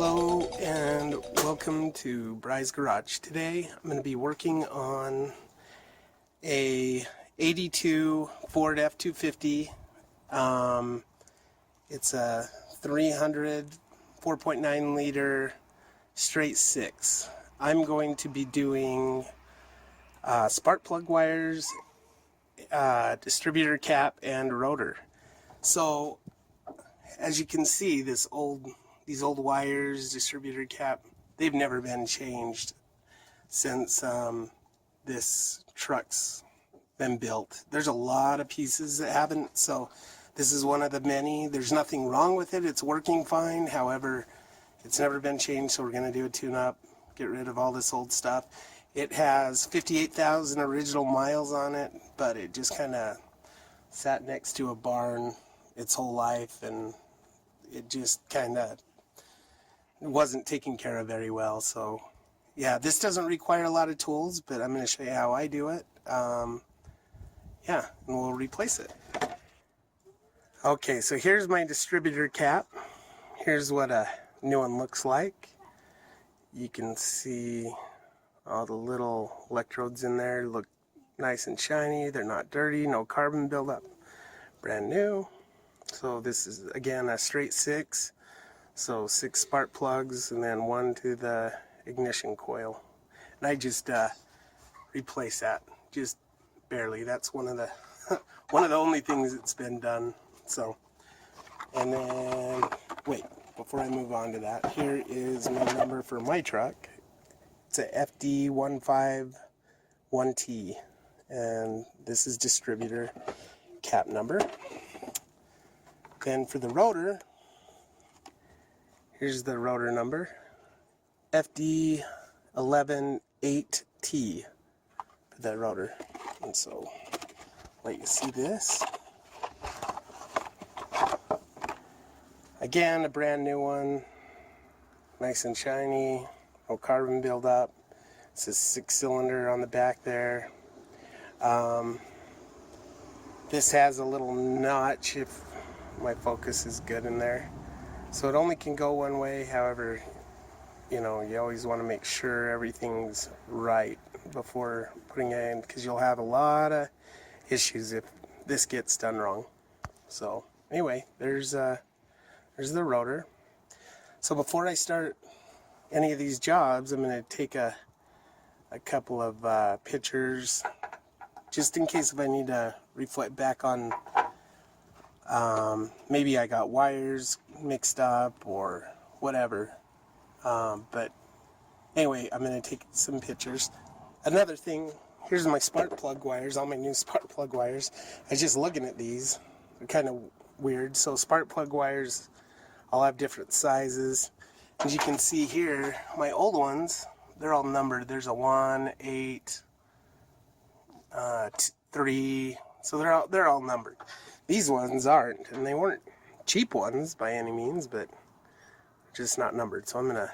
Hello and welcome to Bry's Garage. Today I'm going to be working on a 82 Ford F-250. It's a 300 4.9 liter straight six. I'm going to be doing spark plug wires, distributor cap, and rotor. So as you can see, these old wires, distributor cap, they've never been changed since this truck's been built. There's a lot of pieces that haven't, so this is one of the many. There's nothing wrong with it. It's working fine. However, it's never been changed, so we're going to do a tune-up, get rid of all this old stuff. It has 58,000 original miles on it, but it just kind of sat next to a barn its whole life, and it just kind of wasn't taken care of very well. So yeah, this doesn't require a lot of tools, but I'm going to show you how I do it. Yeah, and we'll replace it. Okay, so here's my distributor cap. Here's what a new one looks like. You can see all the little electrodes in there look nice and shiny. They're not dirty, no carbon buildup, brand new. So this is, again, a straight six. So 6 spark plugs and then 1 to the ignition coil. And I just replace that, just barely. That's one of the one of the only things that's been done. So, and then, wait, before I move on to that, here is my number for my truck. It's a FD151T, and this is distributor cap number. Then for the rotor, here's the rotor number, FD118T for that rotor. And so, let you see this. Again, a brand new one, nice and shiny, no carbon buildup. It's a 6-cylinder on the back there. This has a little notch if my focus is good in there. So it only can go one way. However, you know, you always want to make sure everything's right before putting it in, because you'll have a lot of issues if this gets done wrong. So anyway, there's the rotor. So before I start any of these jobs, I'm going to take a couple of pictures, just in case if I need to reflect back on maybe I got wires mixed up or whatever. But anyway, I'm going to take some pictures. Another thing, here's my spark plug wires, all my new spark plug wires. I was just looking at these. They're kind of weird. So spark plug wires all have different sizes. As you can see here, my old ones, they're all numbered. There's a 1, 8, 3. So they're all numbered. These ones aren't, and they weren't cheap ones by any means, but just not numbered. So I'm gonna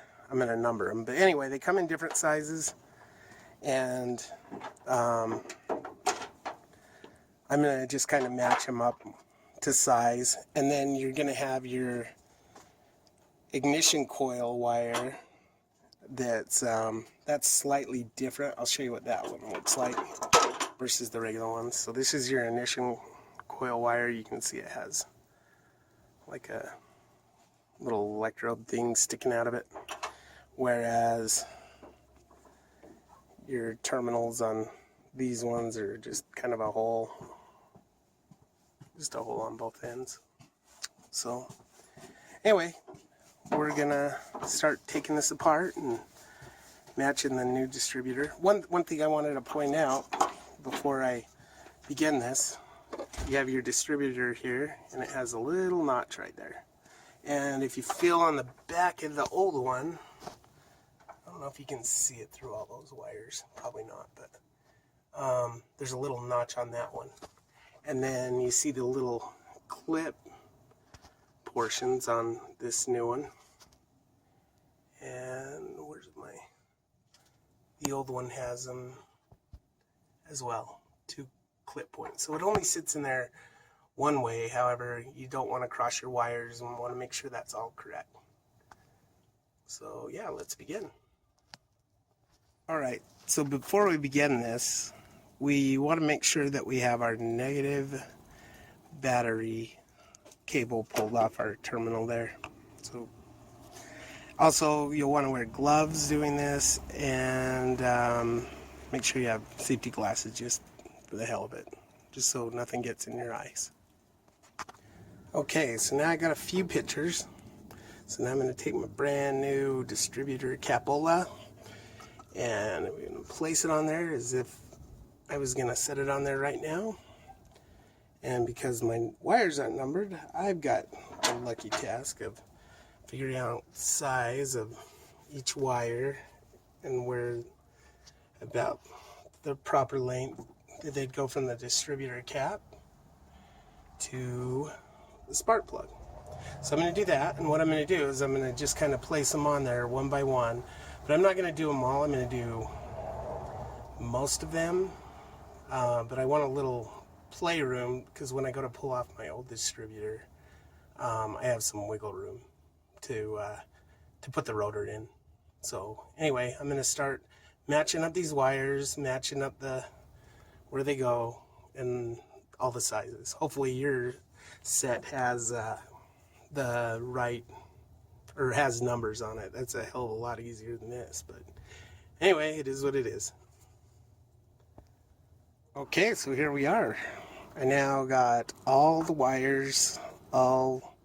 number them. But anyway, they come in different sizes, and I'm gonna just kind of match them up to size. And then you're gonna have your ignition coil wire that's slightly different. I'll show you what that one looks like versus the regular ones. So this is your ignition coil wire. You can see it has like a little electrode thing sticking out of it, whereas your terminals on these ones are just kind of a hole, just a hole on both ends. So anyway, we're gonna start taking this apart and matching the new distributor. One thing I wanted to point out before I begin this, you have your distributor here, and it has a little notch right there. And if you feel on the back of the old one, I don't know if you can see it through all those wires, probably not, but there's a little notch on that one. And then you see the little clip portions on this new one. And where's the old one has them as well, 2 clip points. So it only sits in there one way. However, you don't want to cross your wires and want to make sure that's all correct. So yeah, let's begin. All right, so before we begin this, we want to make sure that we have our negative battery cable pulled off our terminal there. So also you'll want to wear gloves doing this, and make sure you have safety glasses just for the hell of it, just so nothing gets in your eyes. Okay, so now I got a few pictures. So now I'm going to take my brand new distributor capola, and I'm going to place it on there as if I was going to set it on there right now. And because my wires aren't numbered, I've got the lucky task of figuring out the size of each wire and where about the proper length that they'd go from the distributor cap to the spark plug. So I'm going to do that, and what I'm going to do is I'm going to just kind of place them on there one by one, but I'm not going to do them all. I'm going to do most of them, but I want a little playroom because when I go to pull off my old distributor, I have some wiggle room to put the rotor in. So anyway, I'm going to start matching up these wires, matching up where they go, and all the sizes. Hopefully your set has the right, or has numbers on it. That's a hell of a lot easier than this, but anyway, it is what it is. Okay, so here we are. I now got all the wires all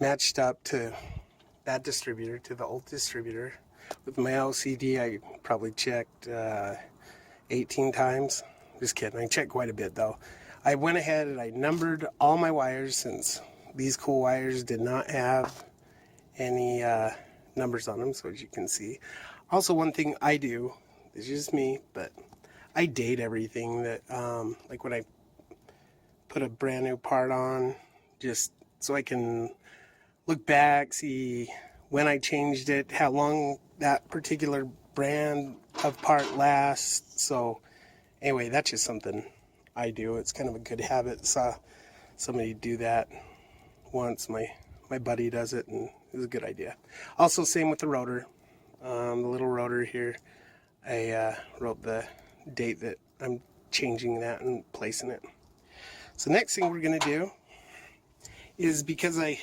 matched up to that distributor, to the old distributor. With my LCD, I probably checked 18 times. Just kidding, I checked quite a bit though. I went ahead and I numbered all my wires since these cool wires did not have any numbers on them, so as you can see. Also, one thing I do, it's just me, but I date everything that, like when I put a brand new part on, just so I can look back, see when I changed it, how long that particular brand of part lasts. So anyway, that's just something I do. It's kind of a good habit. Saw somebody do that once. My buddy does it, and it was a good idea. Also, same with the rotor. The little rotor here, I wrote the date that I'm changing that and placing it. So next thing we're going to do is, because I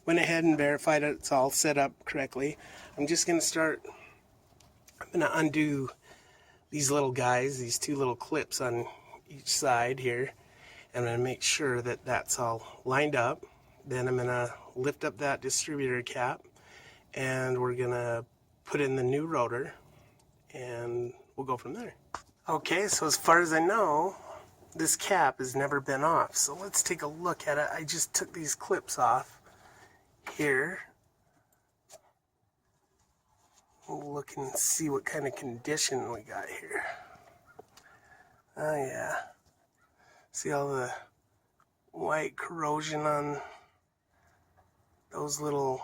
went ahead and verified it's all set up correctly, I'm just going to start, I'm going to undo these little guys, these two little clips on each side here. I'm going to make sure that that's all lined up. Then I'm going to lift up that distributor cap, and we're going to put in the new rotor, and we'll go from there. Okay, so as far as I know, this cap has never been off. So let's take a look at it. I just took these clips off here. We'll look and see what kind of condition we got here. Oh yeah. See all the white corrosion on those little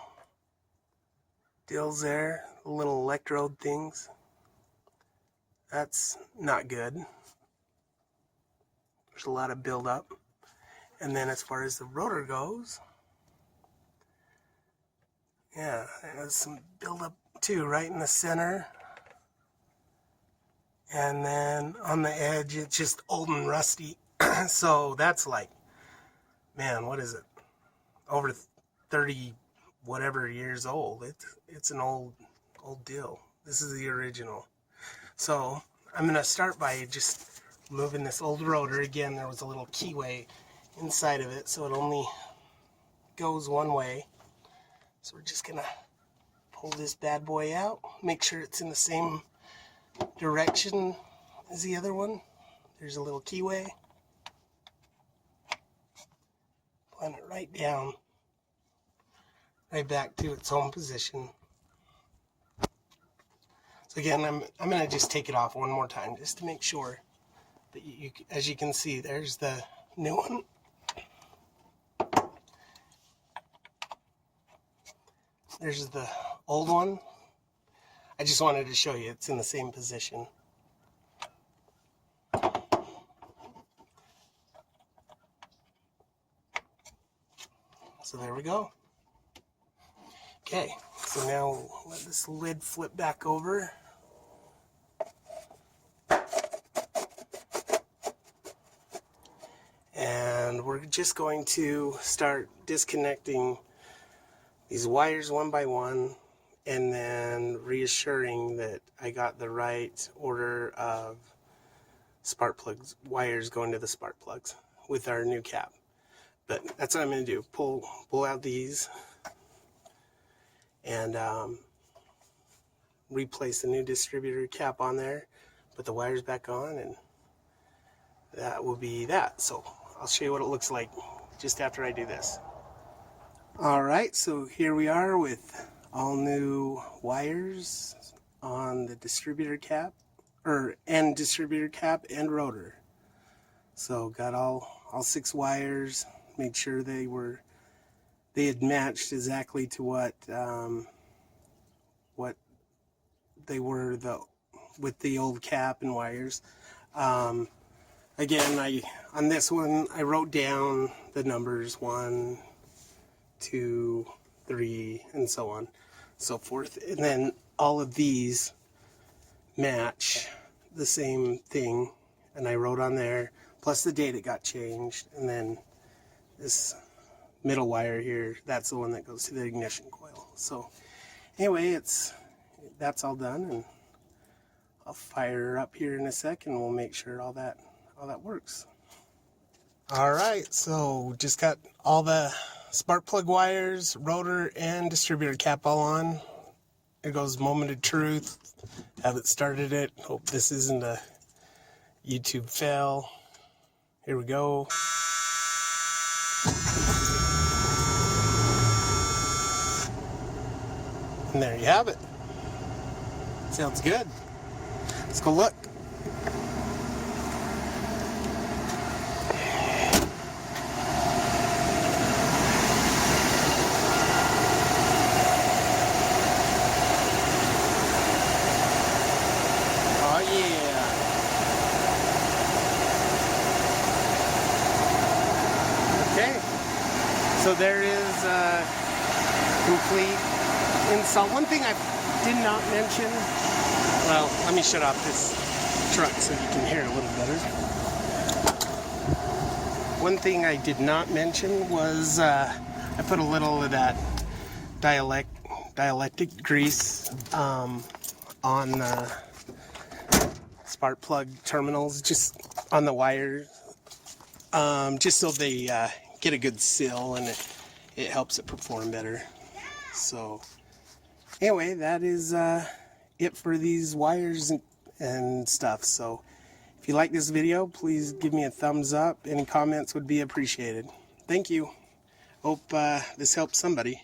dills there, the little electrode things. That's not good. There's a lot of buildup. And then as far as the rotor goes, yeah, there's some buildup too, right in the center. And then on the edge, it's just old and rusty. So that's like, man, what is it? Over 30 whatever years old. It's an old deal. This is the original. So I'm going to start by just moving this old rotor. Again, there was a little keyway inside of it, so it only goes one way. So we're just going to pull this bad boy out, make sure it's in the same direction as the other one. There's a little keyway. Plant it right down, right back to its home position. So again, I'm going to just take it off one more time just to make sure that you, as you can see, there's the new one. There's the old one. I just wanted to show you it's in the same position. So there we go. Okay, So now we'll let this lid flip back over. And we're just going to start disconnecting these wires one by one, and then reassuring that I got the right order of spark plugs, wires going to the spark plugs with our new cap. But that's what I'm going to do. Pull out these and replace the new distributor cap on there, put the wires back on, and that will be that. So I'll show you what it looks like just after I do this. Alright, so here we are with all new wires on the distributor cap, and distributor cap and rotor. So got all 6 wires, made sure they had matched exactly to what they were with the old cap and wires. Again, on this one I wrote down the numbers 1, 2, 3, and so on, so forth, and then all of these match the same thing, and I wrote on there, plus the date it got changed, and then this middle wire here, that's the one that goes to the ignition coil. So anyway, that's all done, and I'll fire her up here in a sec, and we'll make sure all that works. Alright, so just got all the spark plug wires, rotor, and distributor cap all on. There goes moment of truth. Haven't started it. Hope this isn't a YouTube fail. Here we go. And there you have it. Sounds good. Let's go look. So there is complete install. One thing I did not mention, well, let me shut off this truck so you can hear it a little better. One thing I did not mention was I put a little of that dielectric grease on the spark plug terminals, just on the wires, just so they get a good seal, and it helps it perform better. So anyway, that is it for these wires and stuff. So if you like this video, please give me a thumbs up. Any comments would be appreciated. Thank you. Hope this helps somebody.